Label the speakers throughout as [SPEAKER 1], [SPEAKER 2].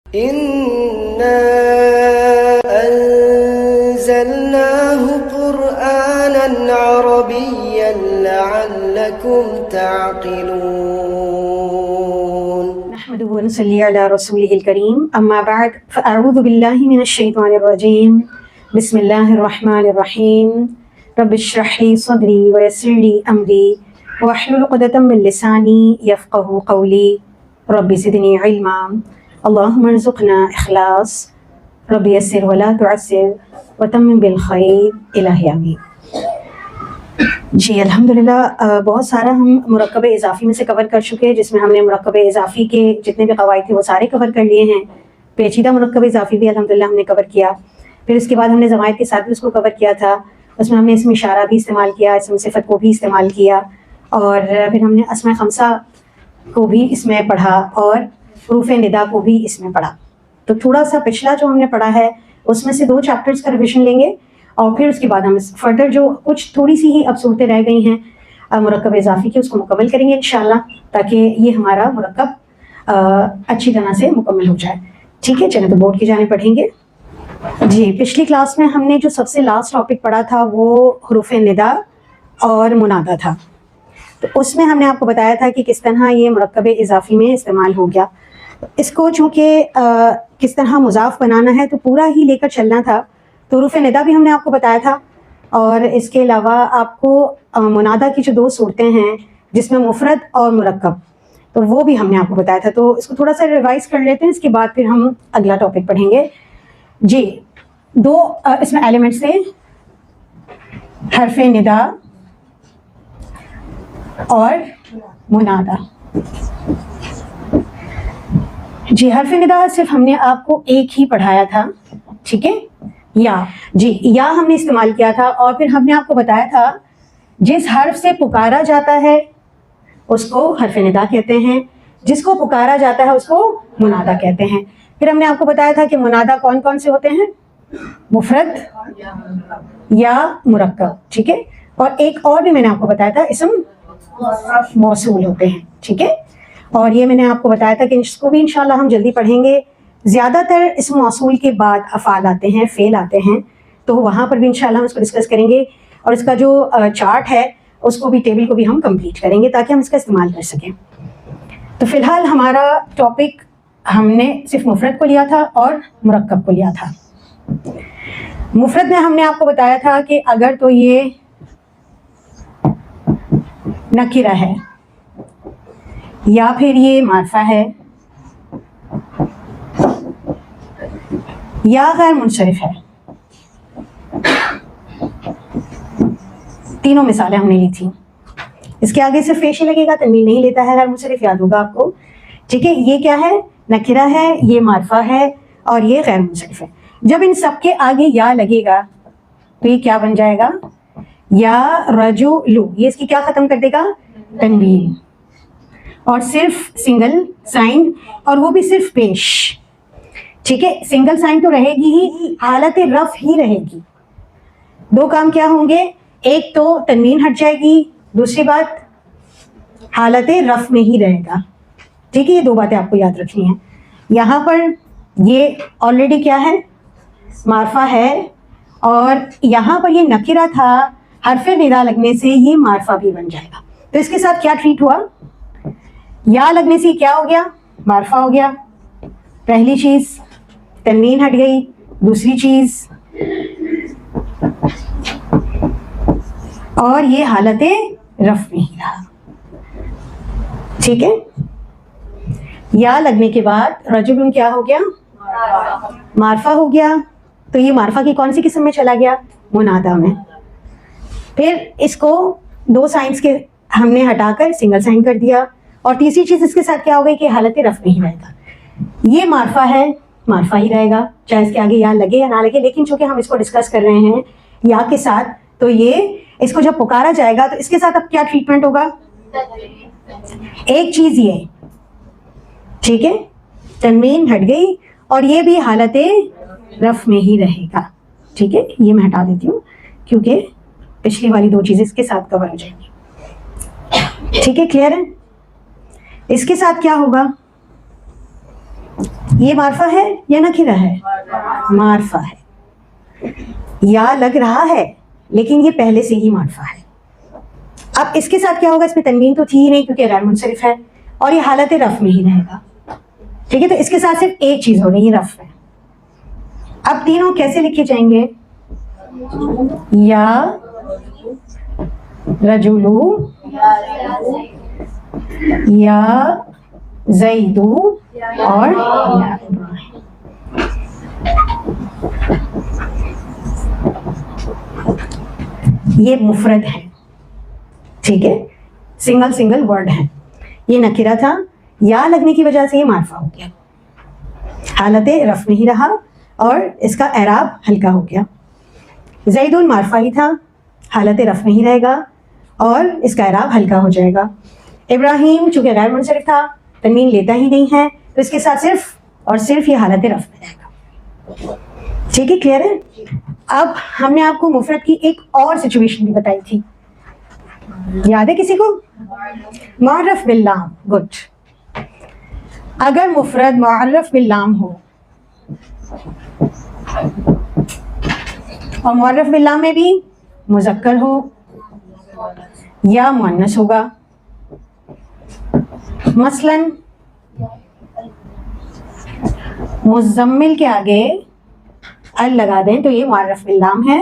[SPEAKER 1] إنا أنزلناه قرآنا عربيا لعلكم تعقلون.
[SPEAKER 2] نحمده ونصلي على رسوله الكريم. أما بعد فأعوذ بالله من الشيطان الرجيم. بسم الله الرحمن الرحيم. رب اشرح لي صدري ويسر لي أمري واحلل عقدة من لساني يفقهوا قولي. رب زدني علما. اللهم ارزقنا اخلاص. رب يسر ولا تعسر وتمم بالخير. الہی آمین. جی الحمدللہ بہت سارا ہم مرکب اضافی میں سے کور کر چکے ہیں، جس میں ہم نے مرکب اضافی کے جتنے بھی قواعد تھے وہ سارے کور کر لیے ہیں. پیچیدہ مرکب اضافی بھی الحمدللہ ہم نے کور کیا. پھر اس کے بعد ہم نے زوائد کے ساتھ بھی اس کو کور کیا تھا. اس میں ہم نے اسم اشارہ بھی استعمال کیا، اسم صفت کو بھی استعمال کیا، اور پھر ہم نے اسماء خمسہ کو بھی اس میں پڑھا اور حروف ندا کو بھی اس میں پڑھا. تو تھوڑا سا پچھلا جو ہم نے پڑھا ہے اس میں سے 2 چیپٹرز کا ریویژن لیں گے، اور پھر اس کے بعد ہم فردر جو کچھ تھوڑی سی ہی اب صورتیں رہ گئی ہیں مرکب اضافی کی، اس کو مکمل کریں گے انشاءاللہ، تاکہ یہ ہمارا مرکب اچھی طرح سے مکمل ہو جائے. ٹھیک ہے، چلیں تو بورڈ کی جانب پڑھیں گے. جی پچھلی کلاس میں ہم نے جو سب سے لاسٹ ٹاپک پڑھا تھا وہ حروف ندا اور منادا تھا. تو اس میں ہم نے آپ کو بتایا تھا کہ کس طرح یہ مرکب اضافی میں استعمال ہو گیا. اس کو چونکہ کس طرح مضاف بنانا ہے تو پورا ہی لے کر چلنا تھا. تو حروف ندا بھی ہم نے آپ کو بتایا تھا، اور اس کے علاوہ آپ کو منادا کی جو 2 صورتیں ہیں جس میں مفرد اور مرکب، تو وہ بھی ہم نے آپ کو بتایا تھا. تو اس کو تھوڑا سا ریوائز کر لیتے ہیں، اس کے بعد پھر ہم اگلا ٹاپک پڑھیں گے. جی 2 اس میں ایلیمنٹس تھے، حرف ندا اور منادا. جی حرف ندا صرف ہم نے آپ کو ایک ہی پڑھایا تھا، ٹھیک ہے، یا جی یا ہم نے استعمال کیا تھا، اور پھر ہم نے آپ کو بتایا تھا جس حرف سے پکارا جاتا ہے اس کو حرف ندا کہتے ہیں، جس کو پکارا جاتا ہے اس کو منادا کہتے ہیں. پھر ہم نے آپ کو بتایا تھا کہ منادا کون کون سے ہوتے ہیں، مفرد یا مرکب، ٹھیک ہے، اور ایک اور بھی میں نے آپ کو بتایا تھا اسم موصول ہوتے ہیں، ٹھیک ہے. اور یہ میں نے آپ کو بتایا تھا کہ اس کو بھی انشاءاللہ ہم جلدی پڑھیں گے. زیادہ تر اسم موصول کے بعد افعال آتے ہیں، فعل آتے ہیں، تو وہاں پر بھی انشاءاللہ ہم اس کو ڈسکس کریں گے، اور اس کا جو چارٹ ہے اس کو بھی، ٹیبل کو بھی ہم کمپلیٹ کریں گے تاکہ ہم اس کا استعمال کر سکیں. تو فی الحال ہمارا ٹاپک ہم نے صرف مفرد کو لیا تھا اور مرکب کو لیا تھا. مفرد میں ہم نے آپ کو بتایا تھا کہ اگر تو یہ نکرہ ہے یا پھر یہ معرفہ ہے یا غیر منصرف ہے، تینوں مثالیں ہم نے لی تھیں. اس کے آگے صرف پیش ہی لگے گا، تنوین نہیں لیتا ہے غیر منصرف، یاد ہوگا آپ کو، ٹھیک ہے. یہ کیا ہے، نکرہ ہے، یہ معرفہ ہے، اور یہ غیر منصرف ہے. جب ان سب کے آگے یا لگے گا تو یہ کیا بن جائے گا، یا رجلو، یہ اس کی کیا ختم کر دے گا، تنوین، اور صرف سنگل سائن، اور وہ بھی صرف پیش، ٹھیک ہے. سنگل سائن تو رہے گی ہی، حالت رفع ہی رہے گی. 2 کام کیا ہوں گے، ایک تو تنوین ہٹ جائے گی، دوسری بات حالت رفع میں ہی رہے گا، ٹھیک ہے. یہ 2 باتیں آپ کو یاد رکھنی ہیں. یہاں پر یہ آلریڈی کیا ہے، معرفہ ہے، اور یہاں پر یہ نکرہ تھا، حرف ندا لگنے سے یہ معرفہ بھی بن جائے گا. تو اس کے ساتھ کیا ٹریٹ ہوا، یا لگنے سے کیا ہو گیا، معرفہ ہو گیا. پہلی چیز تنوین ہٹ گئی، دوسری چیز اور یہ حالت رفع میں ہی رہا، ٹھیک ہے. یا لگنے کے بعد رجل کیا ہو گیا، معرفہ ہو گیا. تو یہ معرفہ کی کون سی قسم میں چلا گیا، منادا میں. پھر اس کو 2 سائنس کے ہم نے ہٹا کر سنگل سائن کر دیا، اور تیسری چیز اس کے ساتھ کیا ہو گئی کہ حالت رفع میں ہی رہے گا. یہ معرفہ ہے، معرفہ ہی رہے گا، چاہے اس کے آگے یا لگے یا نہ لگے. لیکن چونکہ ہم اس کو ڈسکس کر رہے ہیں یا کے ساتھ، تو یہ اس کو جب پکارا جائے گا تو اس کے ساتھ اب کیا ٹریٹمنٹ ہوگا، ایک چیز یہ، ٹھیک ہے، تنوین ہٹ گئی، اور یہ بھی حالت رفع میں ہی رہے گا، ٹھیک ہے. یہ میں ہٹا دیتی ہوں کیونکہ پچھلی والی 2 چیزیں اس کے ساتھ کور ہو جائیں گی، ٹھیک ہے. کلیئر ہے. اس کے ساتھ کیا ہوگا، یہ معرفہ ہے یا نکرہ ہے؟ معرفہ ہے. یا لگ رہا ہے لیکن یہ پہلے سے ہی معرفہ ہے. اب اس کے ساتھ کیا ہوگا؟ اس میں تنوین تو تھی ہی نہیں کیونکہ غیر منصرف ہے اور یہ حالت رفع میں ہی رہے گا. ٹھیک ہے، تو اس کے ساتھ صرف ایک چیز ہو گئی، یہ رفع ہے. اب تینوں کیسے لکھے جائیں گے؟ یا رجلو، یا زیدو اور یا ابراہیم. یہ مفرد ہے، ٹھیک ہے، سنگل ورڈ ہے. یہ نکرہ تھا، یا لگنے کی وجہ سے یہ معرفہ ہو گیا، حالت رفع نہیں رہا اور اس کا اعراب ہلکا ہو گیا. زیدون معرفہ ہی تھا، حالت رفع نہیں رہے گا اور اس کا اعراب ہلکا ہو جائے گا. ابراہیم چونکہ غیر منصرف تھا، تنوین لیتا ہی نہیں ہے، تو اس کے ساتھ صرف اور صرف یہ حالت رفع میں رہے گا. ٹھیک ہے، کلیئر ہے؟ اب ہم نے آپ کو مفرد کی ایک اور سچویشن بھی بتائی تھی، یاد ہے کسی کو؟ معرف باللام. گڈ. اگر مفرد معرف باللام ہو اور معرف باللام میں بھی مذکر ہو یا مؤنث ہوگا، مثلا مزمل کے آگے ال لگا دیں تو یہ معرف باللام ہے،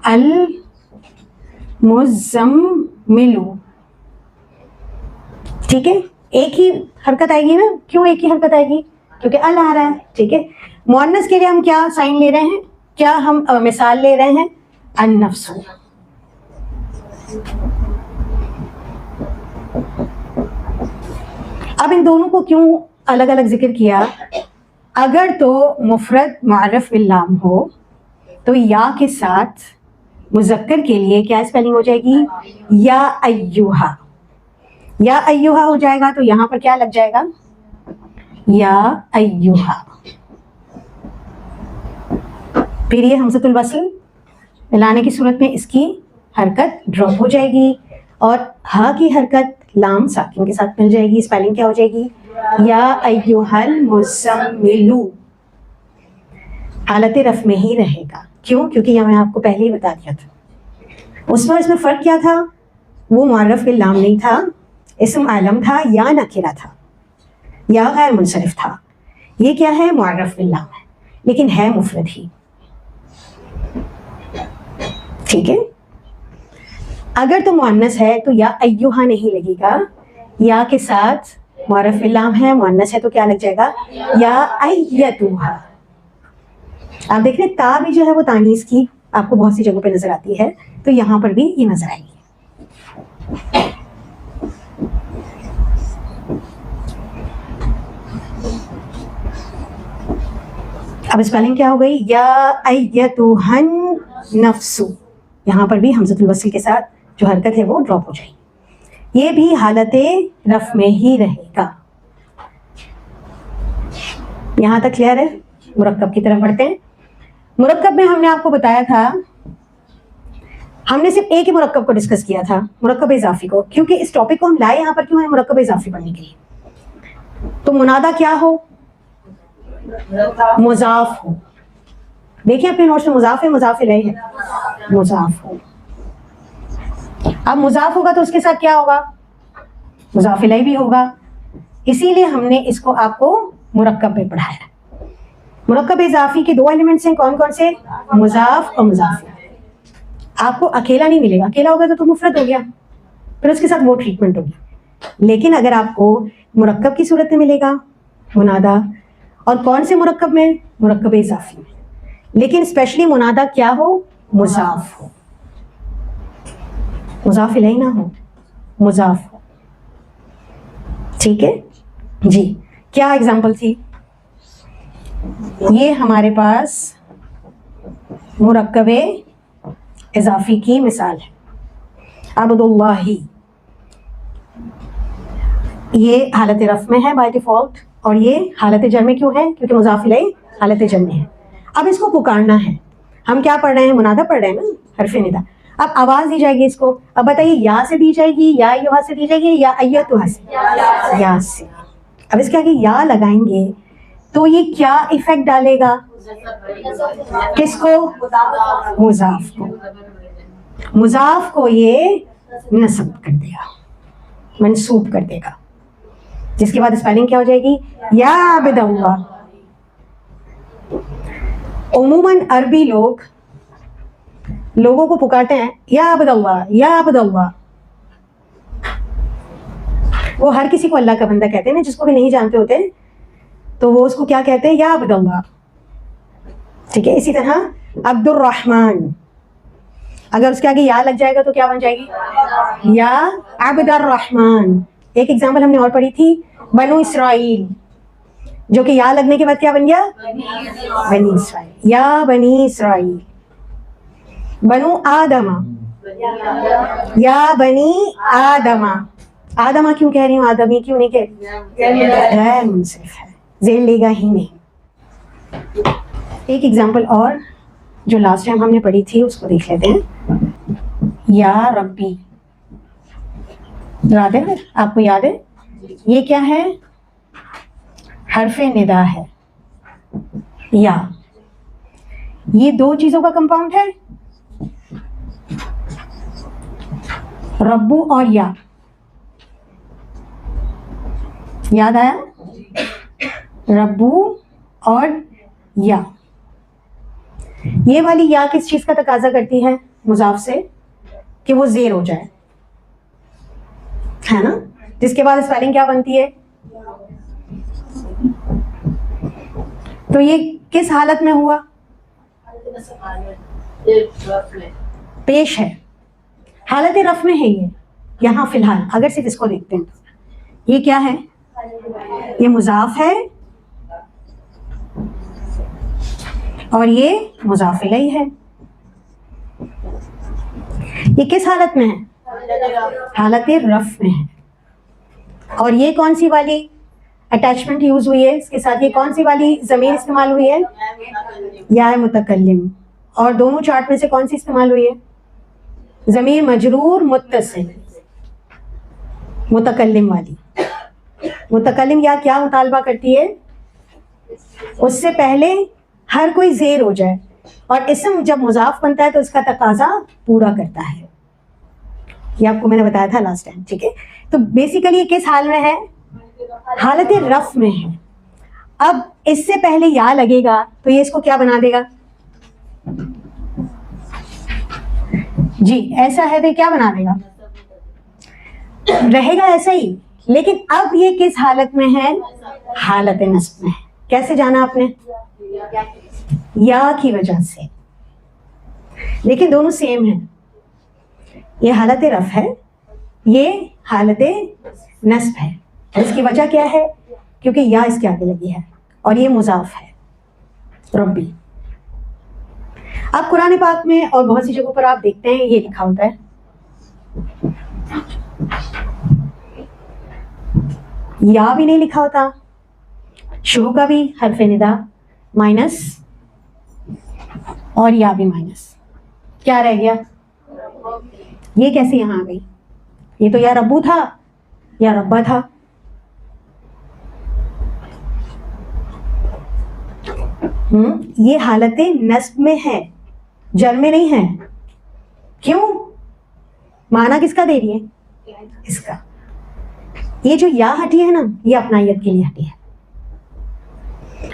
[SPEAKER 2] المزمل. ٹھیک ہے، ایک ہی حرکت آئے گی نا. کیوں ایک ہی حرکت آئے گی؟ کیونکہ ال آ رہا ہے. ٹھیک ہے، مؤنث کے لیے ہم کیا سائن لے رہے ہیں؟ کیا ہم مثال لے رہے ہیں؟ النفس. اب ان دونوں کو کیوں الگ الگ ذکر کیا؟ اگر تو مفرد معرف باللام ہو تو یا کے ساتھ مذکر کے لیے کیا اسپیلنگ ہو جائے گی؟ یا ایوہا. یا ایوہا ہو جائے گا تو یہاں پر کیا لگ جائے گا؟ یا ایوہا. پھر یہ حمزۃ الوصل ملانے کی صورت میں اس کی حرکت ڈراپ ہو جائے گی اور ہا کی حرکت لام ساکن کے ساتھ مل جائے گی. اسپیلنگ کیا ہو جائے گی؟ یا ایھا المزمل. حالت رفع میں ہی رہے گا. کیوں؟ کیونکہ یہ میں آپ کو پہلے ہی بتا دیا تھا. اس میں فرق کیا تھا؟ وہ معرف باللام نہیں تھا، اسم عالم تھا یا نکرہ تھا یا غیر منصرف تھا. یہ کیا ہے؟ معرف باللام ہے لیکن ہے مفرد ہی. ٹھیک ہے، اگر تو مؤنث ہے تو یا ایھا نہیں لگے گا، یا کے ساتھ معرف باللام ہے، مؤنث ہے تو کیا لگ جائے گا؟ یا ایتھا. آپ دیکھ رہے تا بھی جو ہے وہ تانیث کی آپ کو بہت سی جگہوں پہ نظر آتی ہے، تو یہاں پر بھی یہ نظر آئے گی. اب اسپیلنگ کیا ہو گئی؟ یا ایتھا النفس. یہاں پر بھی حمزۃ الوصل کے ساتھ جو حرکت ہے وہ ڈراپ ہو جائے گی. یہ بھی حالت رفع میں ہی رہے گا. یہاں تک کلیئر ہے؟ مرکب کی طرف بڑھتے ہیں. مرکب میں ہم نے آپ کو بتایا تھا، ہم نے صرف ایک ہی مرکب کو ڈسکس کیا تھا، مرکب اضافی کو. کیونکہ اس ٹاپک کو ہم لائے یہاں پر کیوں ہے؟ مرکب اضافی پڑھنے کے لیے. تو منادہ کیا ہو؟ مضاف ہو. دیکھیں اپنے نوٹس میں، مضاف ہے، مضاف الیہ ہے، مضاف ہو. اب مضاف ہوگا تو اس کے ساتھ کیا ہوگا؟ مضاف الیہ بھی ہوگا. اسی لیے ہم نے اس کو آپ کو مرکب میں پڑھایا. مرکب اضافی کے دو ایلیمنٹس ہیں، کون کون سے؟ مضاف اور مضاف. آپ کو اکیلا نہیں ملے گا، اکیلا ہوگا تو مفرد ہو گیا، پھر اس کے ساتھ وہ ٹریٹمنٹ ہوگی. لیکن اگر آپ کو مرکب کی صورت میں ملے گا منادہ، اور کون سے مرکب میں؟ مرکب اضافی میں. لیکن اسپیشلی منادہ کیا ہو؟ مضاف ہو، مضاف الیہ نہ ہو، مضاف ہو. ٹھیک ہے جی. کیا ایگزامپل تھی؟ یہ ہمارے پاس مرکب اضافی کی مثال ہے. عبد اللہ، یہ حالت رفع میں ہے بائی ڈیفالٹ، اور یہ حالت جر میں کیوں ہے؟ کیونکہ مضاف الیہ حالت جر میں ہے. اب اس کو پکارنا ہے. ہم کیا پڑھ رہے ہیں؟ منادہ پڑھ رہے ہیں نا، حرف ندا. اب آواز دی جائے گی اس کو. اب بتائیے یا سے دی جائے گی، یا ایھا سے دی جائے گی، یا ایتھا سے؟ یا سے. اب اس کے آگے یا لگائیں گے تو یہ کیا ایفیکٹ ڈالے گا؟ کس کو؟ مضاف کو. مضاف کو یہ نصب کر دے گا، منسوب کر دے گا، جس کے بعد اسپیلنگ کیا ہو جائے گی؟ یا عبد اللہ. عموماً عربی لوگوں کو پکارتے ہیں یا عبد اللہ یا عبد اللہ. وہ ہر کسی کو اللہ کا بندہ کہتے ہیں نا، جس کو بھی نہیں جانتے ہوتے تو وہ اس کو کیا کہتے ہیں؟ یا عبد اللہ. ٹھیک ہے. اسی طرح عبد الرحمن، اگر اس کے آگے یا لگ جائے گا تو کیا بن جائے گی؟ یا عبد الرحمن. ایک ایگزامپل ہم نے اور پڑھی تھی، بنو اسرائیل، جو کہ یا لگنے کے بعد کیا بن گیا؟ بنی اسرائیل. یا بنی اسرائیل. بنو آدم، یا بنی آدم. آدمہ کیوں کہہ رہی ہوں؟ آدمی کیوں نہیں کہہ رہی؟ غیر منصرف ہے، زیر لے گا ہی نہیں. ایک ایگزامپل اور جو لاسٹ ٹائم ہم نے پڑھی تھی اس کو دیکھ لیتے ہیں. یا ربی، یاد ہے؟ آپ کو یاد ہے؟ یہ کیا ہے؟ حرف ندا ہے. یا یہ دو چیزوں کا کمپاؤنڈ ہے، ربو اور یا. یاد آیا؟ ربو اور یا. یہ والی یا کس چیز کا تقاضا کرتی ہے؟ مضاف سے، کہ وہ زیر ہو جائے، ہے نا؟ جس کے بعد اسپیلنگ کیا بنتی ہے؟ تو یہ کس حالت میں ہوا؟ پیش ہے، حالت رفع میں ہے یہ یہاں فی الحال. اگر صرف اس کو دیکھتے ہیں تو یہ کیا ہے؟ یہ مضاف ہے اور یہ مضاف الیہ ہے. یہ کس حالت میں ہے؟ حالت رفع میں ہے. اور یہ کون سی والی اٹیچمنٹ یوز ہوئی ہے اس کے ساتھ؟ یہ کون سی والی ضمیر استعمال ہوئی ہے؟ یا متکلم. اور دونوں چارٹ میں سے کون سی استعمال ہوئی ہے؟ ضمیر مجرور متصل، متکلم والی. متکلم یا کیا مطالبہ کرتی ہے؟ اس سے پہلے ہر کوئی زیر ہو جائے، اور اسم جب مضاف بنتا ہے تو اس کا تقاضا پورا کرتا ہے. یہ آپ کو میں نے بتایا تھا لاسٹ ٹائم. ٹھیک ہے. تو بیسیکلی یہ کس حال میں ہے؟ حالت رفع میں ہے. اب اس سے پہلے یا لگے گا تو یہ اس کو کیا بنا دے گا؟ جی ایسا ہے تو کیا بنا دے گا؟ رہے گا ایسا ہی. لیکن اب یہ کس حالت میں ہے؟ حالت نصب میں ہے. کیسے جانا آپ نے؟ یا کی وجہ سے. لیکن دونوں سیم ہیں. یہ حالت رفع ہے، یہ حالت نصب ہے. اس کی وجہ کیا ہے؟ کیونکہ یا اس کے آگے لگی ہے اور یہ مضاف ہے ربی. اب قرآن پاک میں اور بہت سی جگہوں پر آپ دیکھتے ہیں یہ لکھا ہوتا ہے یا بھی نہیں لکھا ہوتا، شروع کا بھی حرف ندا مائنس اور یا بھی مائنس. کیا رہ گیا؟ یہ کیسے یہاں آ گئی؟ یہ تو یا ربو تھا یا ربا تھا. یہ حالت نصب میں ہے، جر میں نہیں ہے. کیوں؟ معنی کس کا دے رہی ہے؟ اس کا. یہ جو یا ہٹی ہے نا، یہ اپنائیت کے لیے ہٹی ہے،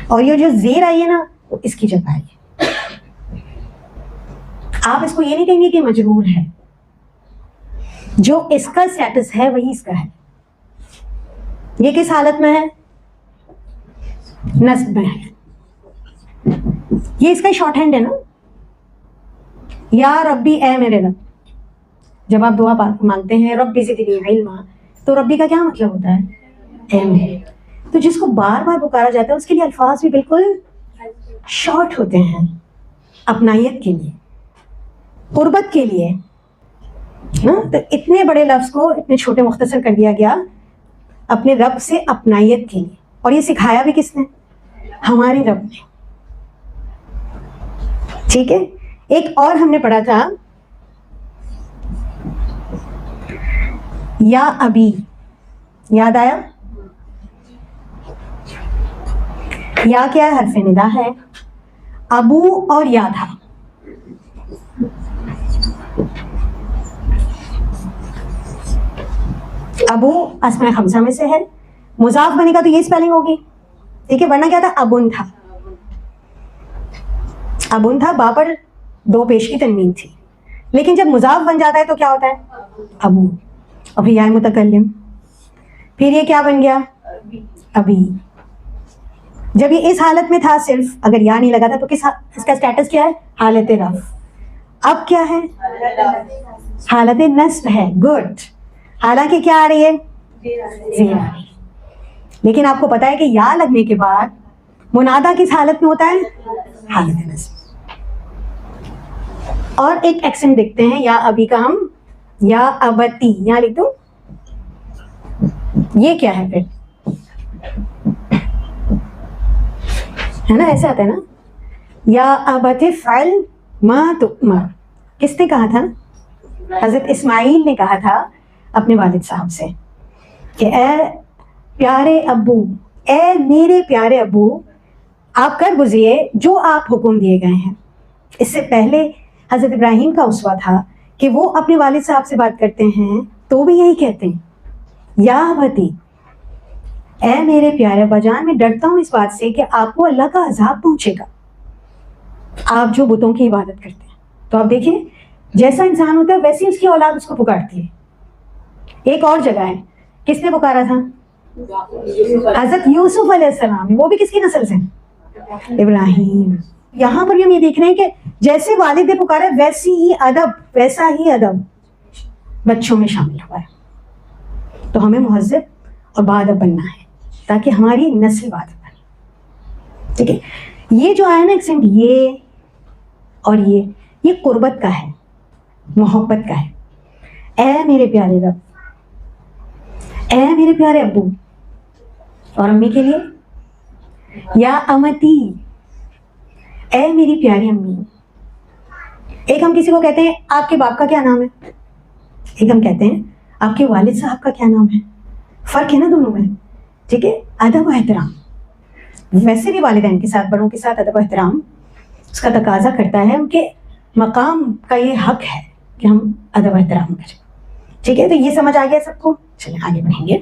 [SPEAKER 2] اور یہ جو زیر آئی ہے نا وہ اس کی جگہ آئی ہے. آپ اس کو یہ نہیں کہیں گے کہ مجرور ہے، جو اس کا سٹیٹس ہے وہی اس کا ہے. یہ کس حالت میں ہے؟ نصب میں ہے. یہ اس کا شارٹ ہینڈ ہے نا، یا ربی اے میرے رب. جب آپ دعا مانگتے ہیں ربی زدنی علما، تو ربی کا کیا مطلب ہوتا ہے؟ اے میرے. تو جس کو بار بار پکارا جاتا ہے اس کے لیے الفاظ بھی بالکل شارٹ ہوتے ہیں، اپنائیت کے لیے، قربت کے لیے. تو اتنے بڑے لفظ کو اتنے چھوٹے مختصر کر دیا گیا اپنے رب سے اپنائیت کے لیے. اور یہ سکھایا بھی کس نے؟ ہمارے رب نے. ٹھیک ہے. ایک اور ہم نے پڑھا تھا یا ابی، یاد آیا؟ یا کیا حرف ندا ہے، ابو اور یا تھا. ابو اسماء خمسہ میں سے ہے، مضاف بنے گا تو یہ اسپیلنگ ہوگی، ٹھیک ہے، ورنہ کیا تھا، ابن تھا. ابن تھا، با پر دو پیش کی تنوین تھی. لیکن جب مضاف بن جاتا ہے تو کیا ہوتا ہے، ابو، اور پھر یا متکلم، پھر یہ کیا بن گیا، ابھی. جب یہ اس حالت میں تھا صرف، اگر یا نہیں لگا تھا تو اس کا اسٹیٹس کیا ہے، حالت رفع. اب کیا ہے، حالت نصب ہے. گڈ. حالانکہ کیا آ رہی ہے، زیر آ رہی ہے. لیکن آپ کو پتا ہے کہ یا لگنے کے بعد منادا کس حالت میں ہوتا ہے، حالت نصب. اور ایک ایکسنٹ دیکھتے ہیں یا ابھی کا ہم، یا ابتی، یہاں لکھ دوں، یہ کیا ہے پھر، ہے نا، ایسے آتا ہے نا، یا ابت افعل ما تؤمر. کس نے کہا تھا، حضرت اسماعیل نے کہا تھا اپنے والد صاحب سے کہ اے پیارے ابو، اے میرے پیارے ابو، آپ کر گزریے جو آپ حکم دیے گئے ہیں. اس سے پہلے حضرت ابراہیم کا اسوہ تھا کہ وہ اپنے والد صاحب سے بات کرتے ہیں تو بھی یہی کہتے ہیں، یا ابتی، اے میرے پیارے ابا جان، میں ڈرتا ہوں اس بات سے کہ آپ کو اللہ کا عذاب پہنچے گا، آپ جو بتوں کی عبادت کرتے ہیں. تو آپ دیکھیں جیسا انسان ہوتا ہے ویسی اس کی اولاد اس کو پکارتی ہے. ایک اور جگہ ہے، کس نے پکارا تھا، حضرت یوسف علیہ السلام، وہ بھی کس کی نسل سے، ابراہیم. یہاں پر بھی ہم یہ دیکھ رہے ہیں کہ جیسے والد نے پکارا ویسی ہی ادب، ویسا ہی ادب بچوں میں شامل ہوا ہے. تو ہمیں مہذب اور باادب بننا ہے تاکہ ہماری نسل باادب بنے. ٹھیک ہے، یہ جو آیا نا ایکسنٹ، یہ اور یہ قربت کا ہے، محبت کا ہے. اے میرے پیارے رب، اے میرے پیارے ابو. اور امی کے لیے یا امتی، اے میری پیاری امی. ایک ہم کسی کو کہتے ہیں آپ کے باپ کا کیا نام ہے، ایک ہم کہتے ہیں آپ کے والد صاحب کا کیا نام ہے. فرق ہے نا دونوں میں. ٹھیک ہے، ادب و احترام. ویسے بھی والدین کے ساتھ، بڑوں کے ساتھ ادب و احترام اس کا تقاضا کرتا ہے، ان کے مقام کا یہ حق ہے کہ ہم ادب و احترام کریں. ٹھیک ہے، تو یہ سمجھ آ گیا سب کو. چلیں آگے بڑھیں گے.